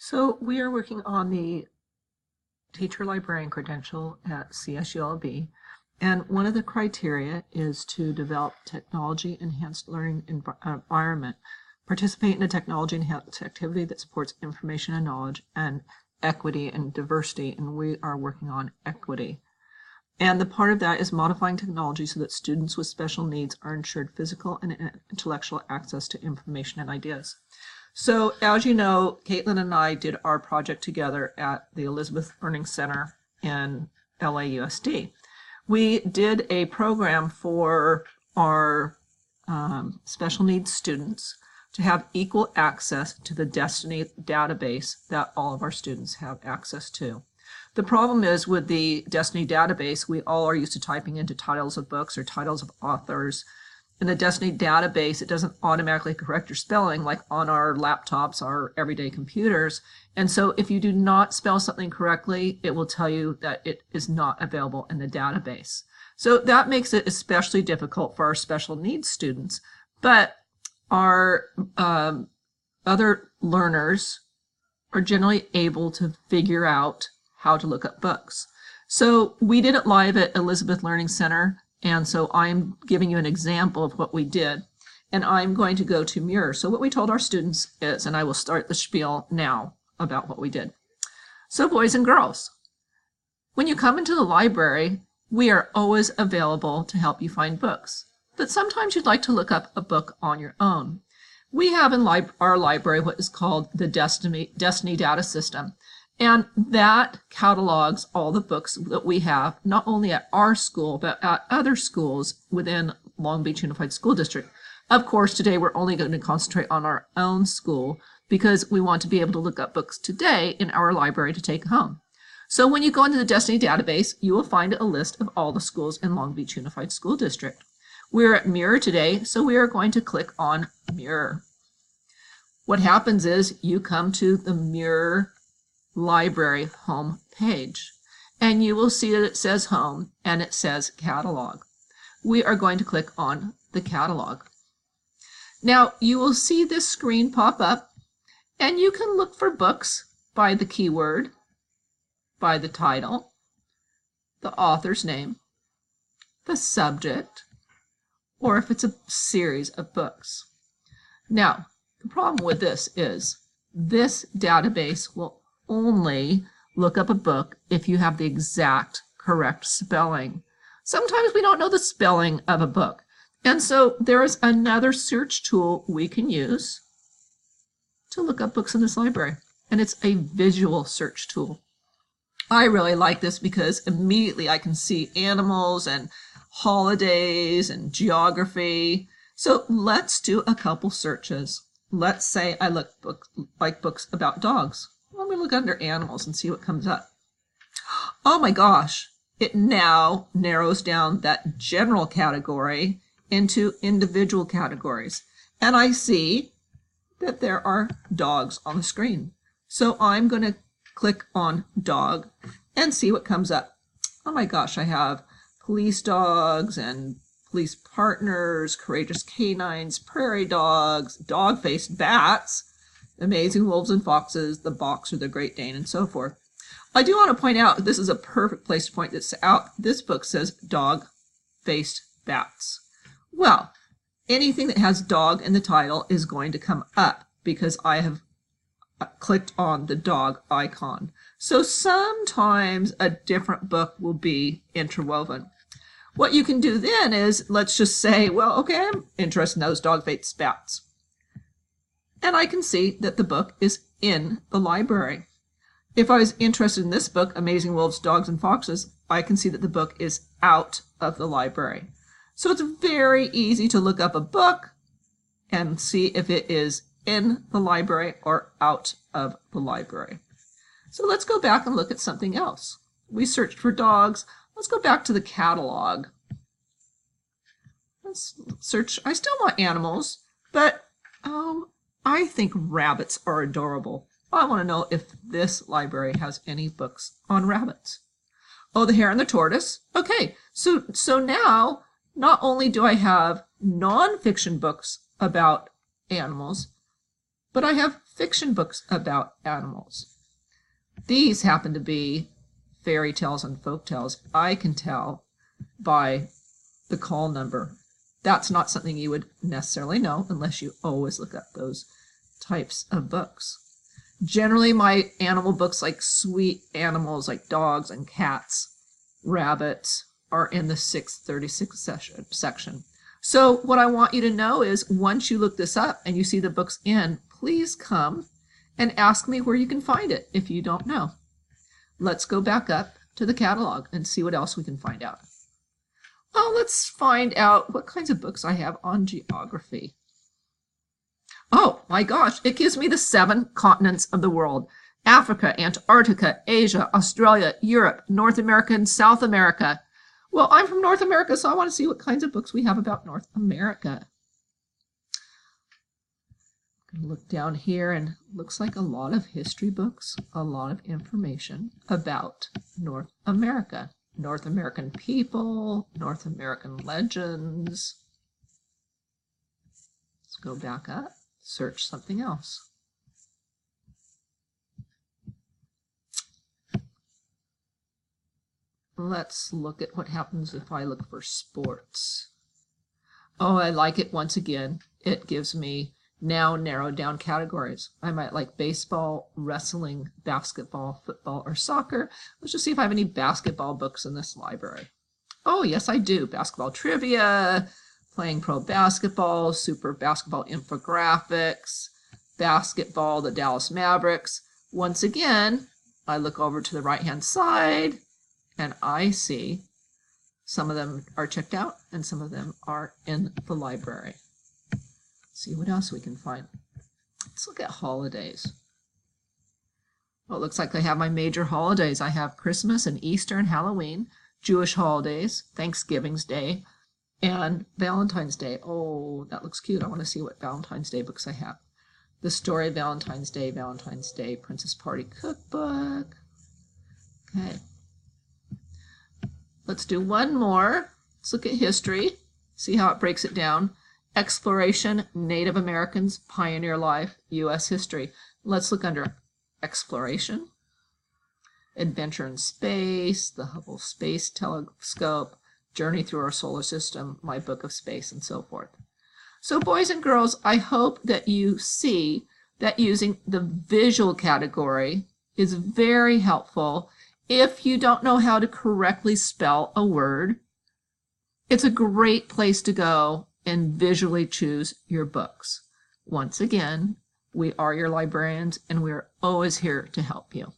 So we are working on the teacher librarian credential at CSULB, and one of the criteria is to develop technology enhanced learning environment, participate in a technology enhanced activity that supports information and knowledge, and equity and diversity, and we are working on equity. And the part of that is modifying technology so that students with special needs are ensured physical and intellectual access to information and ideas. So as you know, Caitlin and I did our project together at the Elizabeth Learning Center in LAUSD. We did a program for our special needs students to have equal access to the Destiny database that all of our students have access to. The problem is with the Destiny database, we all are used to typing into titles of books or titles of authors. In the Destiny database, it doesn't automatically correct your spelling like on our laptops, our everyday computers. And so if you do not spell something correctly, it will tell you that it is not available in the database. So that makes it especially difficult for our special needs students. But our other learners are generally able to figure out how to look up books. So we did it live at Elizabeth Learning Center. And so I'm giving you an example of what we did, and I'm going to go to Muir. So what we told our students is, and I will start the spiel now about what we did. So boys and girls, when you come into the library, we are always available to help you find books. But sometimes you'd like to look up a book on your own. We have in our library what is called the Destiny Data System. And that catalogs all the books that we have, not only at our school, but at other schools within Long Beach Unified School District. Of course, today we're only going to concentrate on our own school because we want to be able to look up books today in our library to take home. So when you go into the Destiny database, you will find a list of all the schools in Long Beach Unified School District. We're at Muir today, so we are going to click on Muir. What happens is you come to the Muir library home page, and you will see that it says home and it says catalog. We are going to click on the catalog. Now you will see this screen pop up, and you can look for books by the keyword, by the title, the author's name, the subject, or if it's a series of books. Now the problem with this is this database will only look up a book if you have the exact correct spelling. Sometimes we don't know the spelling of a book. And so there is another search tool we can use to look up books in this library. And it's a visual search tool. I really like this because immediately I can see animals and holidays and geography. So let's do a couple searches. Let's say I like books about dogs. Let me look under animals and see what comes up. Oh my gosh, it now narrows down that general category into individual categories. And I see that there are dogs on the screen. So I'm going to click on dog and see what comes up. Oh my gosh, I have police dogs and police partners, courageous canines, prairie dogs, dog-faced bats, amazing wolves and foxes, the boxer, the Great Dane, and so forth. I do want to point out this is a perfect place to point this out. This book says dog-faced bats. Well, anything that has dog in the title is going to come up because I have clicked on the dog icon. So sometimes a different book will be interwoven. What you can do then is, let's just say, well, okay, I'm interested in those dog-faced bats. And I can see that the book is in the library. If I was interested in this book, Amazing Wolves, Dogs, and Foxes, I can see that the book is out of the library. So it's very easy to look up a book and see if it is in the library or out of the library. So let's go back and look at something else. We searched for dogs. Let's go back to the catalog. Let's search. I still want animals, but I think rabbits are adorable. I want to know if this library has any books on rabbits. Oh, the Hare and the Tortoise. Okay, so now not only do I have nonfiction books about animals, but I have fiction books about animals. These happen to be fairy tales and folk tales. I can tell by the call number. That's not something you would necessarily know unless you always look up those types of books. Generally, my animal books, like sweet animals like dogs and cats, rabbits, are in the 636 section. So what I want you to know is once you look this up and you see the books in, please come and ask me where you can find it if you don't know. Let's go back up to the catalog and see what else we can find out. Oh, let's find out what kinds of books I have on geography. Oh my gosh, it gives me the 7 continents of the world. Africa, Antarctica, Asia, Australia, Europe, North America, and South America. Well, I'm from North America, so I want to see what kinds of books we have about North America. I'm going to look down here, and it looks like a lot of history books, a lot of information about North America. North American people, North American legends. Let's go back up, search something else. Let's look at what happens if I look for sports. Oh, I like it once again. It gives me now narrowed down categories. I might like baseball, wrestling, basketball, football, or soccer. Let's just see if I have any basketball books in this library. Oh, yes, I do. Basketball trivia, playing pro basketball, super basketball infographics, basketball, the Dallas Mavericks. Once again, I look over to the right-hand side, and I see some of them are checked out and some of them are in the library. Let's see what else we can find. Let's look at holidays. Well, it looks like I have my major holidays. I have Christmas and Easter and Halloween, Jewish holidays, Thanksgiving's Day, and Valentine's Day. Oh, that looks cute. I want to see what Valentine's Day books I have. The Story of Valentine's Day, Princess Party Cookbook. Okay. Let's do one more. Let's look at history, see how it breaks it down. Exploration, Native Americans, Pioneer Life, U.S. History. Let's look under Exploration, Adventure in Space, the Hubble Space Telescope, Journey Through Our Solar System, My Book of Space, and so forth. So boys and girls, I hope that you see that using the visual category is very helpful. If you don't know how to correctly spell a word, it's a great place to go and visually choose your books. Once again, we are your librarians, and we are always here to help you.